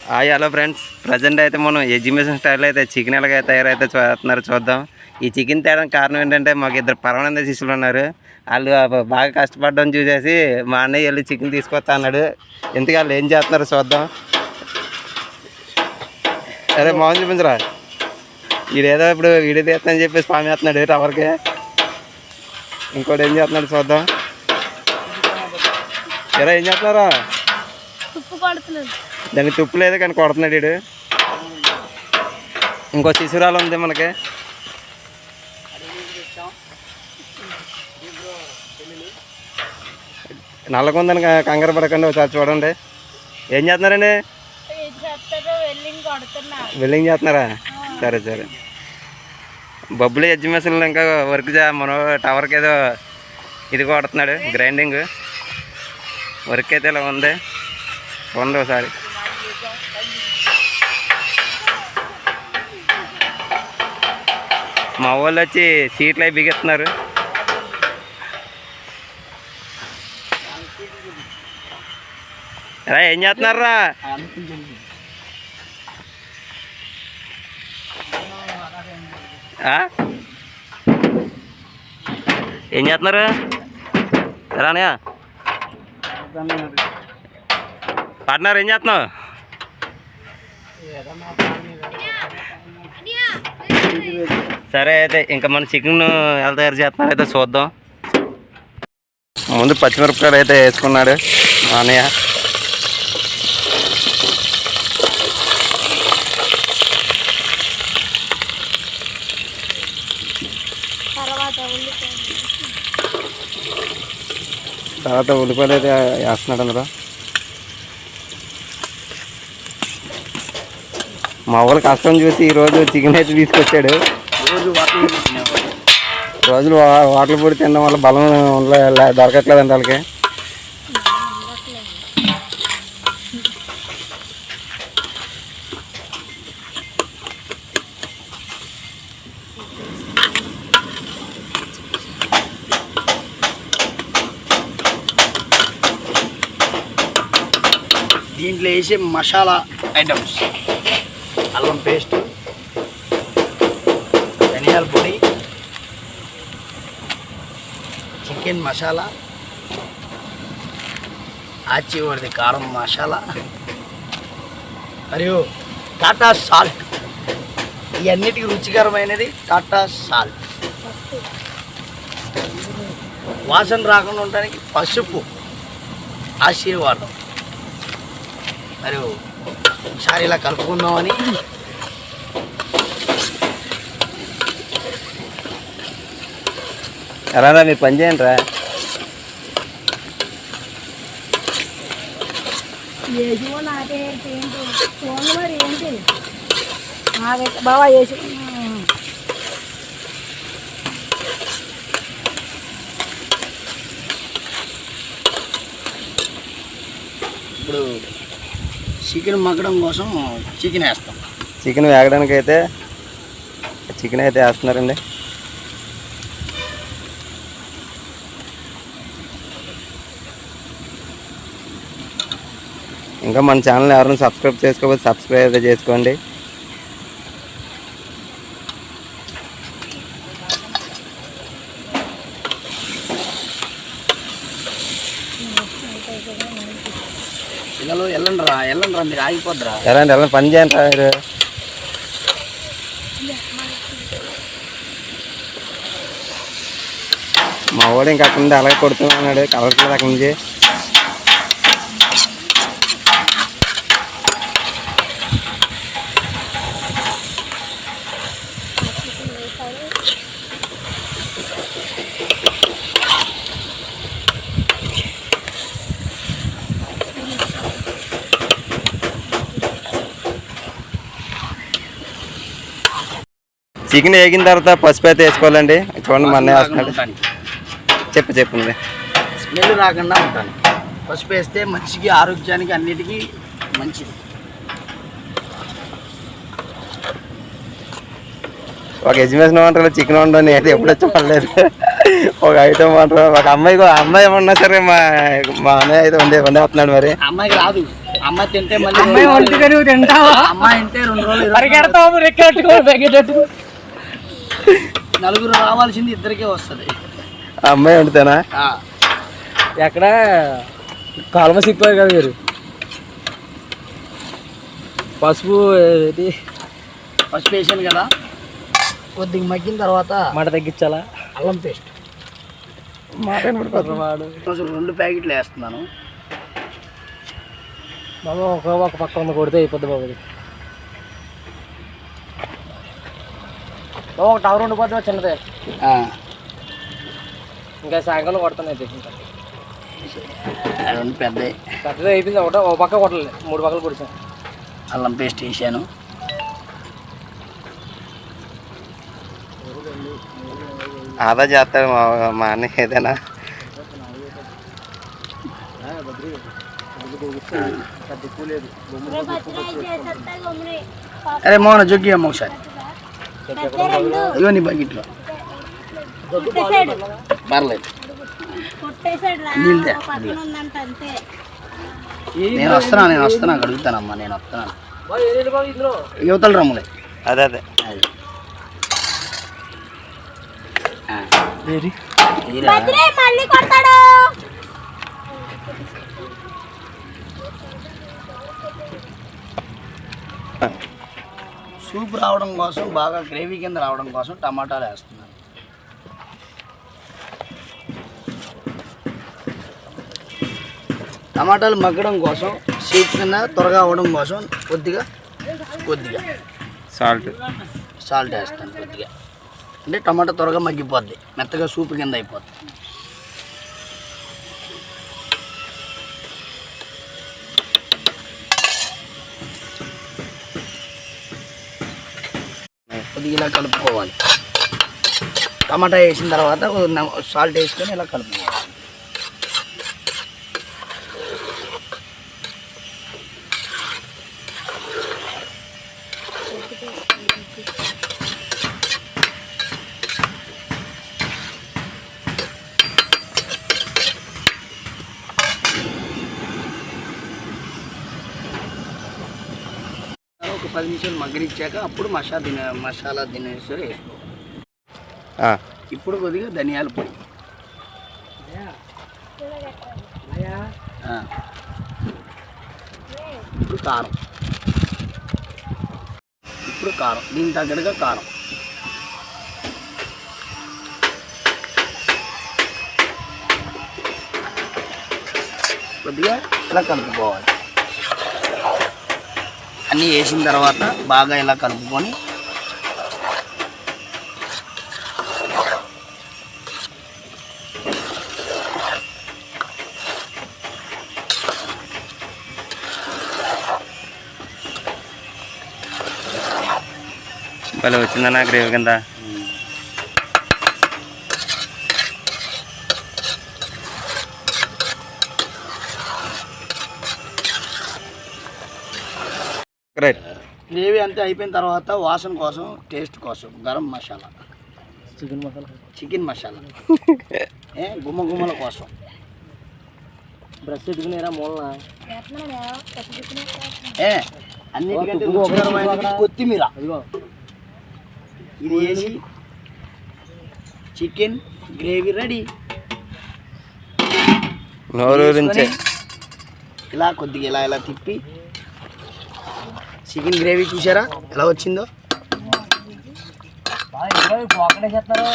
Hello friends, present అయితే మనం exhibition style అయితే చికెన్ ఎలాగ తయారైతే చేస్తున్నారో చూద్దాం. ఈ చికెన్ తేడానికి కారణం ఏంటంటే మాకు ఇద్దరు పరమానంద శిష్యులు ఉన్నారు. వాళ్ళు బాగా కష్టపడడం చూసేసి మా అన్నయ్య వెళ్ళి చికెన్ తీసుకొస్తా అన్నాడు. ఎందుకు వాళ్ళు ఏం చేస్తున్నారో చూద్దాం. అరే మోహన్ చూపించరా, వీడేదో ఇప్పుడు వీడియో తీస్తానని చెప్పేసి స్వామి వేస్తున్నాడు టవర్కి. ఇంకోటి ఏం చేస్తున్నాడు చూద్దాం. ఎరా ఏం చేస్తున్నారా? దానికి తుప్పు లేదు కానీ కొడుతున్నాడు వీడు. ఇంకో శిశురాలు ఉంది మనకి. నల్లకుందని కంగారు పడకండి, ఒకసారి చూడండి. ఏం చేస్తున్నారండి? వెల్డింగ్ చేస్తున్నారా? సరే సరే. బబ్బులు ఎగ్జిబిషన్లో ఇంకా వర్క్ మనం టవర్కి ఏదో ఇది కొడుతున్నాడు, గ్రైండింగ్ వర్క్ అయితే ఇలా ఉంది. చూడండి ఒకసారి. మా వాళ్ళు వచ్చి సీట్లు అవి బిగిస్తున్నారు. రా ఏం చేస్తున్నారా? ఏం చేస్తున్నారు రానయ్య? పార్ట్నర్ ఏం చేస్తున్నావు? సరే అయితే ఇంకా మన చికెన్ ఎలా తయారు చేస్తున్నారు అయితే చూద్దాం. ముందు పచ్చిమిరపకాయలు అయితే వేసుకున్నాడు మా అన్నయ్య. తర్వాత ఉల్లిపాయలు అయితే వేస్తున్నాడు అందులో. మా వాళ్ళు కష్టం చూసి ఈరోజు చికెన్ అయితే తీసుకొచ్చాడు. రోజులు వాటర్ పొడి తినడం వల్ల బలం దొరకట్లేదండి వాళ్ళకి. దీంట్లో వేసే మసాలా ఐటమ్స్: అల్లం పేస్ట్, ధనియాల పొడి, చికెన్ మసాలా, ఆచివరిది కారం మసాలా మరియు టాటా సాల్ట్. ఇవన్నిటికీ రుచికరమైనది టాటా సాల్ట్. వాసన రాకుండా ఉండడానికి పసుపు, ఆశీర్వాదం. మరియు ఒకసారి ఇలా కలుపుకుందామని ఎలా మీరు పని చేయండి రా. బాగా వేసి ఇప్పుడు చికెన్ మగ్గడం కోసం చికెన్ వేస్తాం. చికెన్ వేగడానికి అయితే చికెన్ అయితే వేస్తున్నారండి. ఇంకా మన ఛానల్ ఎవరైనా సబ్స్క్రైబ్ చేసుకోకపోతే సబ్స్క్రైబ్ అయితే చేసుకోండి. పిల్లలు వెళ్ళండి రా మీరు ఆగిపోద్దురా. ఎలా పని చేయండి రా మీరు. మా వాడు ఇంకా అక్కడ నుండి అలాగే కొడుతున్నాడు, కలర్లేదు అక్కడి నుంచి. చికెన్ వేగిన తర్వాత పసుపు అయితే వేసుకోవాలండి. చూడండి మా అన్నయ్య వేస్తున్నాడు. చెప్పండి. స్మెల్ రాకుండా ఉంటాను. పసుపు వేస్తే మంచిగా ఆరోగ్యానికి అన్నిటికీ మంచిది. ఒక ఎగ్జిబిషన్ వంటలో చికెన్ వండని అయితే ఎప్పుడో చూడలేదు. ఒక ఐటమ్ వంట ఒక అమ్మాయి ఏమన్నా సరే మా అన్నయ్య అయితే వండేస్తున్నాడు. మరి అమ్మాయికి రాదు, అమ్మాయి తింటే మళ్ళీ అమ్మాయి ఒంటిగా నువ్వు తింటావా అమ్మాయి అంటే 2 రోజులు పరిగెడతావు రెక్కెట్టుకోవాలి పెగ్గేటట్టు నలుగురు రావాల్సింది ఇద్దరికే వస్తుంది. అమ్మాయి వండుతానా? ఎక్కడ కాలువ సిప్పారు కదా మీరు పసుపు పసుపు వేసాను కదా, కొద్దిగా మగ్గిన తర్వాత మాట తగ్గించాలా అల్లం పేస్ట్ వాడు 2 ప్యాకెట్లు వేస్తున్నాను. బాబు ఒక పక్క ఉంది కొడితే అయిపోద్ది బాబు ఇది. ఒక టవర్ ఉండిపోతుంది చిన్నదే, ఇంకా సాయంకాలం కొడతాను అయితే ఇంకా 2 పెద్దవి. పెద్దదే అయిపోయింది. ఒక పక్క కొట్టలేదు, 3 పక్కలు కొడిచాను. అల్లం పేస్ట్ వేసాను. ఆదా చేస్తాడు మా అన్న ఏదైనా. అరే మోహన జొగ్గి అమ్మ ఒకసారి, ఇగో నీ బకెట్లో పర్లేదు నీళ్ళు తే. నేను వస్తున్నా అడుగుతానమ్మా, నేను వస్తున్నాను. యువతల రమ్ములే అదే అది సూప్ రావడం కోసం, బాగా గ్రేవీ కింద రావడం కోసం టమాటాలు వేస్తున్నాను. టమాటాలు మగ్గడం కోసం, సూప్ కింద త్వరగా అవ్వడం కోసం కొద్దిగా సాల్ట్ వేస్తాను. కొద్దిగా అంటే టమాటా త్వరగా మగ్గిపోద్ది, మెత్తగా సూప్ కింద అయిపోద్ది. కొద్దిగా ఇలా కలుపుకోవాలి. టమాటా వేసిన తర్వాత సాల్ట్ వేసుకొని ఇలా కలుపుకోవాలి. ఒక 10 నిమిషాలు మగ్గనిచ్చాక అప్పుడు మసాలా దినేశ్వరి వేసుకో. ఇప్పుడు కొద్దిగా ధనియాల పొడి, ఇప్పుడు కారం దీనికి తగ్గట్టుగా కారం, కొద్దిగా ఇలా కలుపుకోవాలి. అన్నీ వేసిన తర్వాత బాగా ఇలా కలుపుకొని భలే వచ్చిందన్నా గ్రేవీ కింద. రైట్. గ్రేవీ అంతా అయిపోయిన తర్వాత వాసన కోసం, టేస్ట్ కోసం గరం మసాలా, చికెన్ మసాలా గుమ్మల కోసం బ్రష్ ఎదుగునేరా మూలన అన్నిటికంటే రుచికరమైనది కొత్తిమీర. ఇది వేసి చికెన్ గ్రేవీ రెడీ. నోరూరించే ఇలా కొద్దిగా ఇలా తిప్పి, చికెన్ గ్రేవీ చూసారా ఎలా వచ్చిందో. చేస్తారో